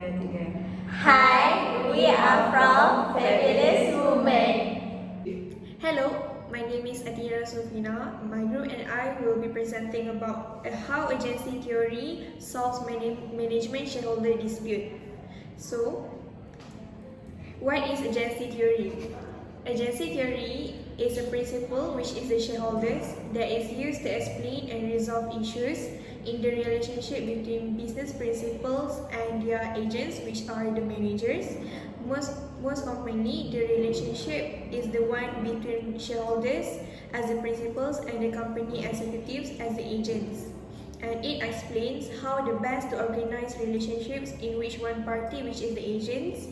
Hi, we are from Fabulous Women. Hello, my name is Atira Sofina. My group and I will be presenting about how agency theory solves management shareholder dispute. So, what is agency theory? Agency theory is a principle which is the shareholders that is used to explain and resolve issues in the relationship between business principals and their agents, which are the managers. Most commonly, the relationship is the one between shareholders as the principals and the company executives as the agents. And it explains how the best to organize relationships in which one party, which is the agents,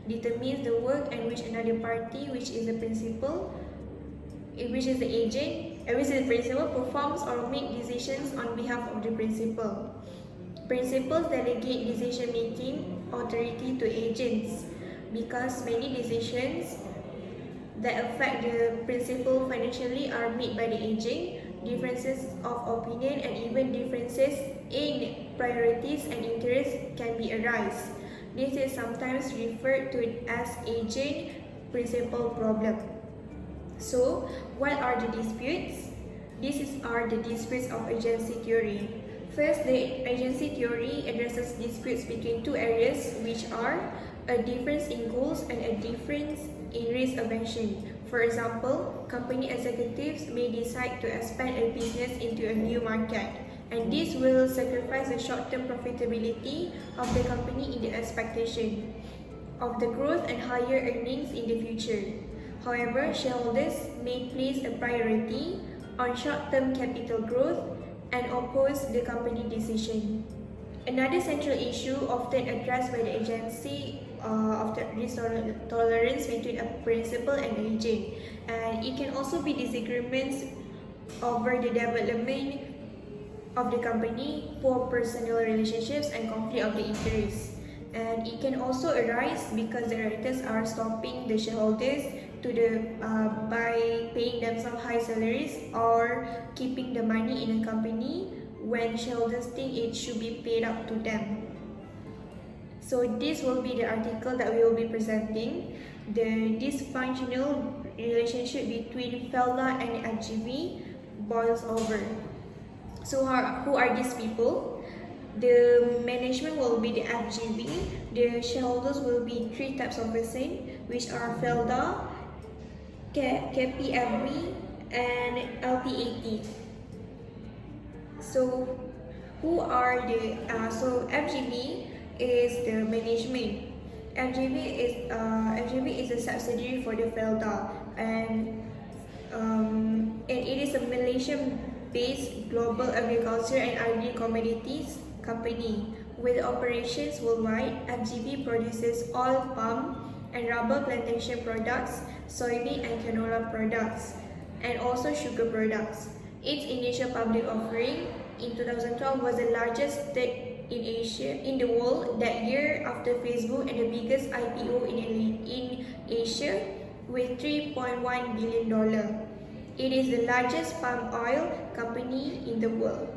determines the work and which another party, which is the principal, which is the agent, which is the principal, performs or make decisions on behalf of the principal. Principals delegate decision-making authority to agents because many decisions that affect the principal financially are made by the agent. Differences of opinion and even differences in priorities and interests can be arise. This is sometimes referred to as agent-principal problem. So, what are the disputes? These are the disputes of agency theory. First, the agency theory addresses disputes between two areas, which are a difference in goals and a difference in risk aversion. For example, company executives may decide to expand a business into a new market, and this will sacrifice the short-term profitability of the company in the expectation of the growth and higher earnings in the future. However, shareholders may place a priority on short-term capital growth and oppose the company decision. Another central issue often addressed by the agency of the risk tolerance between a principal and agent, and it can also be disagreements over the development of the company, poor personal relationships, and conflict of the interest. And it can also arise because the directors are stopping the shareholders by paying them some high salaries or keeping the money in a company when shareholders think it should be paid up to them. So this will be the article that we will be presenting. The dysfunctional relationship between Felda and FGV boils over. So who are these people? The management will be the FGV. The shareholders will be three types of person, which are Felda, KPFV, and LPAT. So who are the FGV is the management. FGV is a subsidiary for the Felda, and it is a Malaysian-based global agriculture and agri-commodities company with operations worldwide. FGV produces oil palm and rubber plantation products, soybean and canola products, and also sugar products. Its initial public offering in 2012 was the largest in the world that year after Facebook, and the biggest IPO in Asia with $3.1 billion. It is the largest palm oil company in the world.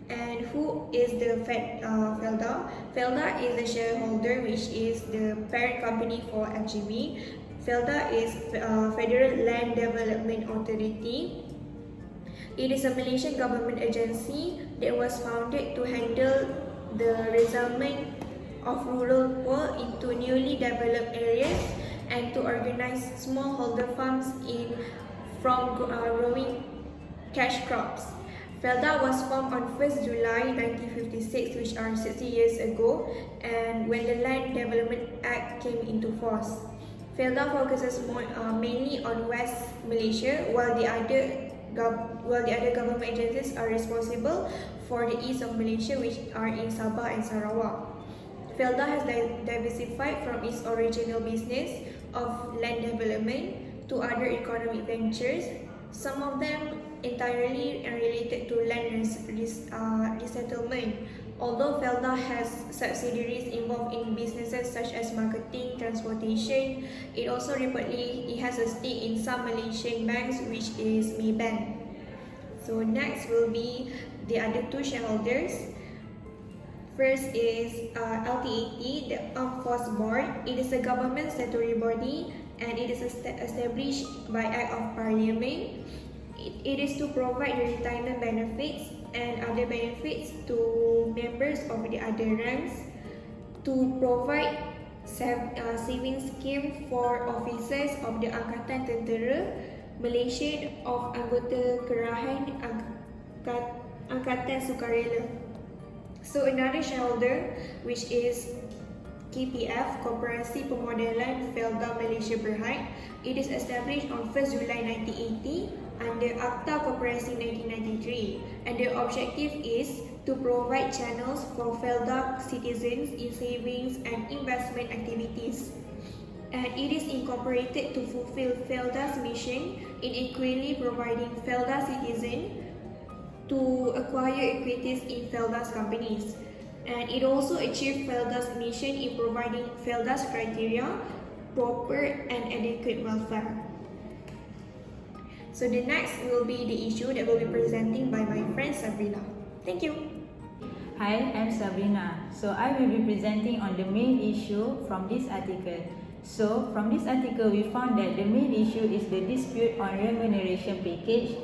And who is the Felda? Felda is the shareholder, which is the parent company for FGV. Felda is Federal Land Development Authority. It is a Malaysian government agency that was founded to handle the resettlement of rural poor into newly developed areas and to organize smallholder farms from growing cash crops. Felda was formed on 1st July 1956, which are 60 years ago, and when the Land Development Act came into force. Felda focuses mainly on West Malaysia, while the other government agencies are responsible for the east of Malaysia, which are in Sabah and Sarawak. Felda has diversified from its original business of land development to other economic ventures, some of them entirely related to land resettlement. Although Felda has subsidiaries involved in businesses such as marketing, transportation, it also reportedly has a stake in some Malaysian banks, which is Maybank. So next will be the other two shareholders. First is LTAT, the Armed Force Board. It is a government statutory body and it is established by Act of Parliament. It is to provide the retirement benefits and other benefits to members of the other ranks, to provide saving scheme for officers of the Angkatan Tentera Malaysia of anggota Kerahan Angkatan Sukarela. So another shareholder, which is KPF, Koperasi Pemodelan Felda Malaysia Berhad. It is established on 1st July 1980 under Akta Koperasi 1993, and the objective is to provide channels for Felda citizens in savings and investment activities. And it is incorporated to fulfill Felda's mission in equally providing Felda citizens to acquire equities in Felda's companies. And it also achieved Felda's mission in providing Felda's criteria, proper and adequate welfare. So the next will be the issue that will be presenting by my friend Sabrina. Thank you. Hi, I'm Sabrina. So I will be presenting on the main issue from this article. So from this article, we found that the main issue is the dispute on remuneration package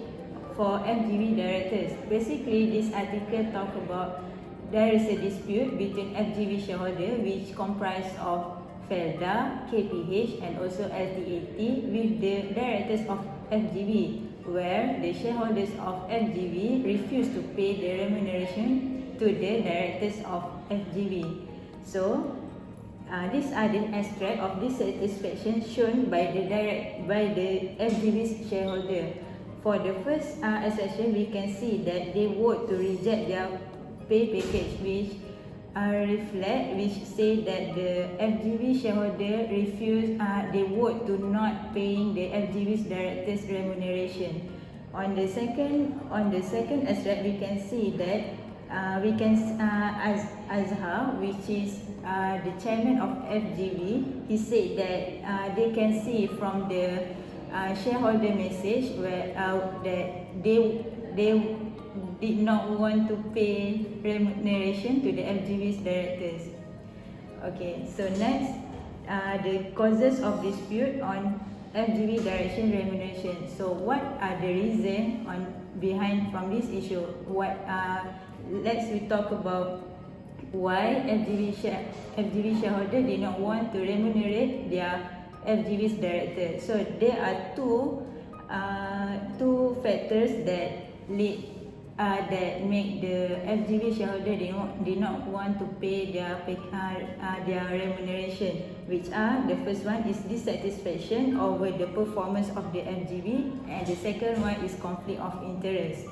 for FGV directors. Basically, this article talk about there is a dispute between FGV shareholder, which comprise of Felda, KPH and also LTAT with the directors of FGV, where the shareholders of FGV refuse to pay the remuneration to the directors of FGV. So these are the extract of dissatisfaction shown by the FGV's shareholder. For the first section, we can see that they vote to reject their pay package, which say that the FGV shareholder refuse. They vote to not paying the FGV's directors remuneration. On the second extract, we can see that Azhar, which is the chairman of FGV, he said that they can see from the shareholder message where that they did not want to pay remuneration to the FGV's directors. Okay, so next, the causes of dispute on FGV direction remuneration. So what are the reasons behind from this issue? Let's talk about why FGV shareholder did not want to remunerate their FGV's director. So there are two factors that make the FGV shareholder did not want to pay their remuneration, which are: the first one is dissatisfaction over the performance of the FGV, and the second one is conflict of interest.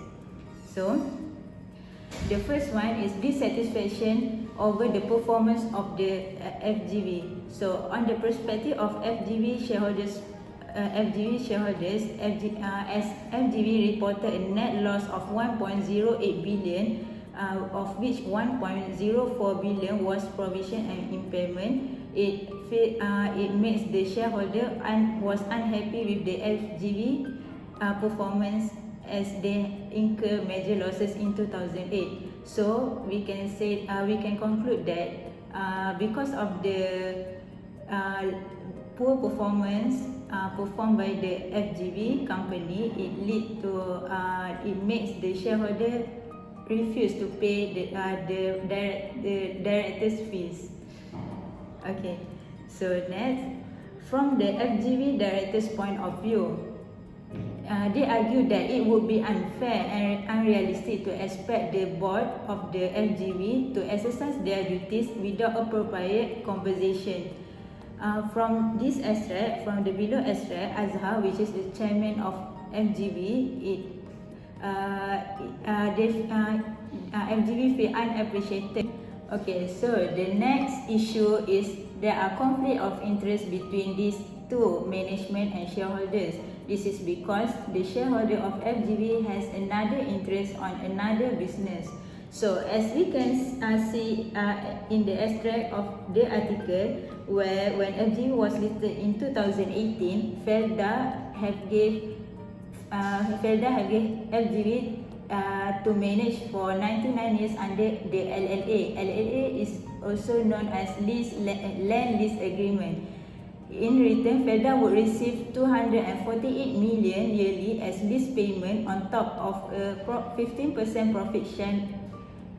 So the first one is dissatisfaction over the performance of the FGV. So on the perspective of FGV shareholders, as FGV reported a net loss of 1.08 billion, of which 1.04 billion was provision and impairment. It makes the shareholder was unhappy with the FGV performance, as they incur major losses in 2008. So we can conclude that because of the poor performance performed by the FGV company, it makes the shareholder refuse to pay the directors' fees. Okay, so next, from the FGV directors' point of view, they argue that it would be unfair and unrealistic to expect the board of the FGV to exercise their duties without appropriate compensation. From this extract, from the below extract, Azhar, which is the chairman of FGV, FGV feel unappreciated. Okay, so the next issue is there are conflict of interest between these two, management and shareholders. This is because the shareholder of FGV has another interest on another business. So as we can see in the extract of the article, where when FGV was listed in 2018, Felda have gave FGV to manage for 99 years under the LLA. LLA is also known as land lease agreement. In return, Felda would receive 248 million yearly as lease payment on top of a 15% profit share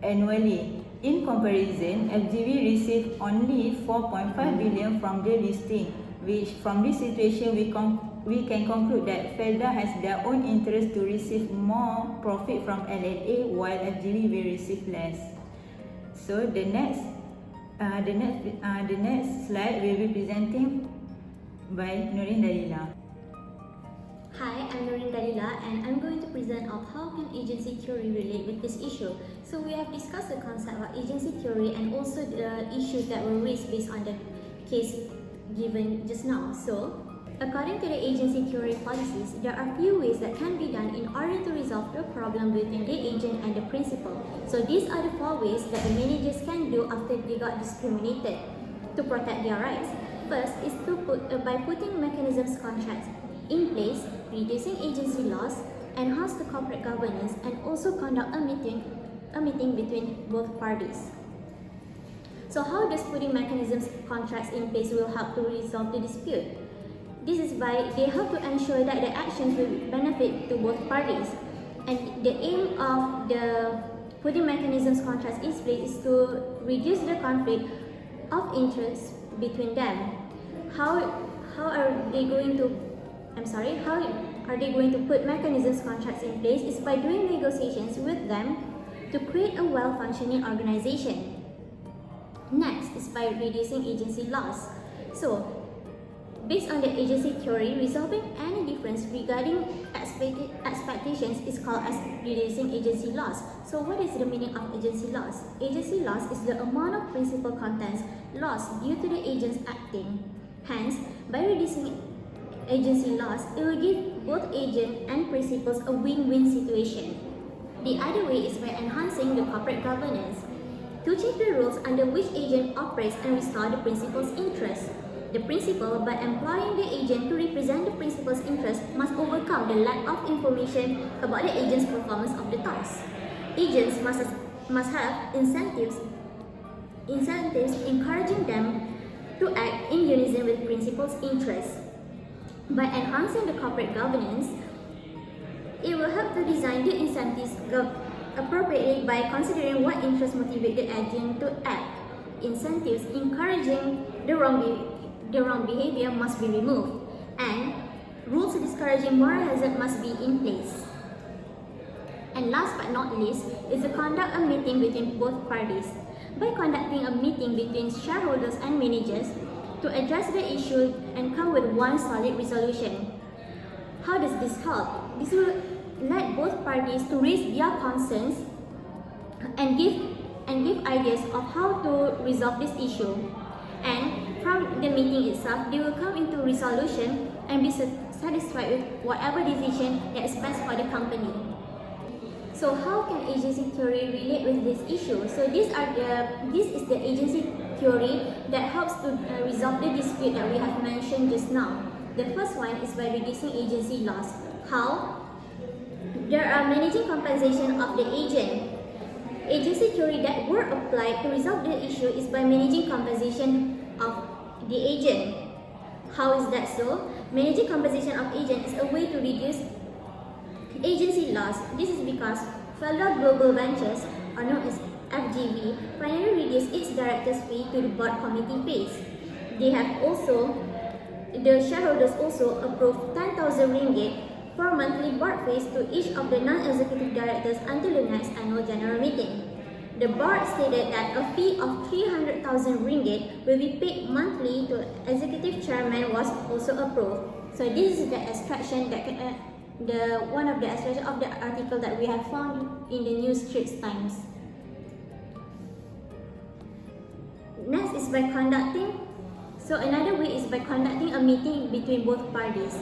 annually. In comparison, FGV received only 4.5 billion from the listing, which from this situation we can conclude that Felda has their own interest to receive more profit from LLA while FGV will receive less. So the next slide will be presenting by Nurin Dalila. Hi, I'm Nurin Dalila and I'm going to present of how can agency theory relate with this issue. So we have discussed the concept of agency theory and also the issues that were raised based on the case given just now. So, according to the agency theory policies, there are few ways that can be done in order to resolve the problem between the agent and the principal. So these are the 4 ways that the managers can do after they got discriminated to protect their rights. First is by putting mechanisms contracts in place, reducing agency loss, enhance the corporate governance, and also conduct a meeting between both parties. So how does putting mechanisms contracts in place will help to resolve the dispute? This is by they help to ensure that the actions will benefit to both parties. And the aim of the putting mechanisms contracts in place is to reduce the conflict of interest between them. How are they going to put mechanisms contracts in place is by doing negotiations with them to create a well-functioning organization. Next is by reducing agency loss. So, based on the agency theory, resolving any difference regarding expectations is called as reducing agency loss. So what is the meaning of agency loss? Agency loss is the amount of principal contents lost due to the agents acting. Hence, by reducing agency loss, it will give both agent and principals a win-win situation. The other way is by enhancing the corporate governance. To change the rules under which agent operates and restore the principal's interest. The principal, by employing the agent to represent the principal's interest, must overcome the lack of information about the agent's performance of the task. Agents must have incentives encouraging them to act in unison with principal's interests. By enhancing the corporate governance, it will help to design the incentives appropriately by considering what interests motivate the agent to act. Incentives encouraging the wrong behavior must be removed, and rules discouraging moral hazard must be in place. And last but not least is to conduct a meeting between both parties. By conducting a meeting between shareholders and managers to address the issue and come with one solid resolution. How does this help? This will let both parties to raise their concerns and give ideas of how to resolve this issue. And from the meeting itself, they will come into resolution and be satisfied with whatever decision that is best for the company. So how can agency theory relate with this issue? So this is the agency theory that helps to resolve the dispute that we have mentioned just now. The first one is by reducing agency loss. How? There are managing compensation of the agent. Agency theory that were applied to resolve the issue is by managing compensation of the agent. How is that so? Managing compensation of agent is a way to reduce agency loss. This is because Felda Global Ventures, or known as FGV, finally reduced its director's fee to the board committee fees. The shareholders also approved 10,000 ringgit for monthly board fees to each of the non-executive directors until the next annual general meeting. The board stated that a fee of 300,000 ringgit will be paid monthly to executive chairman was also approved. So this is the extraction that one of the extraction of the article that we have found in the New Straits Times. Next is by conducting. So another way is by conducting a meeting between both parties.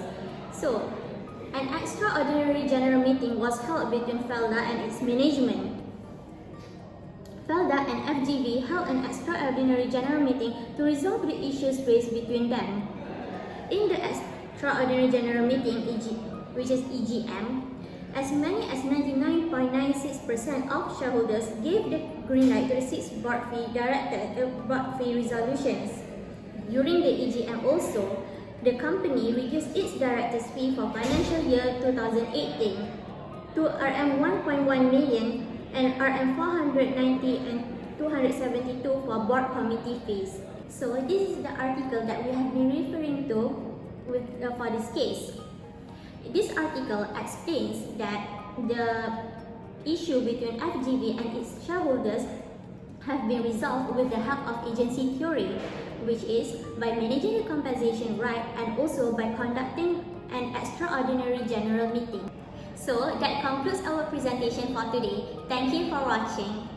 So an extraordinary general meeting was held between Felda and its management. Felda and FGV held an extraordinary general meeting to resolve the issues raised between them. In the extraordinary general meeting, which is EGM, as many as 99.96% of shareholders gave the green light to the 6 board fee resolutions. During the EGM also, the company reduced its director's fee for financial year 2018 to Rm 1.1 million and Rm 490 and 272 for board committee fees. So this is the article that we have been referring to for this case. This article explains that the issue between FGV and its shareholders have been resolved with the help of agency theory, which is by managing the compensation right and also by conducting an extraordinary general meeting. So that concludes our presentation for today. Thank you for watching.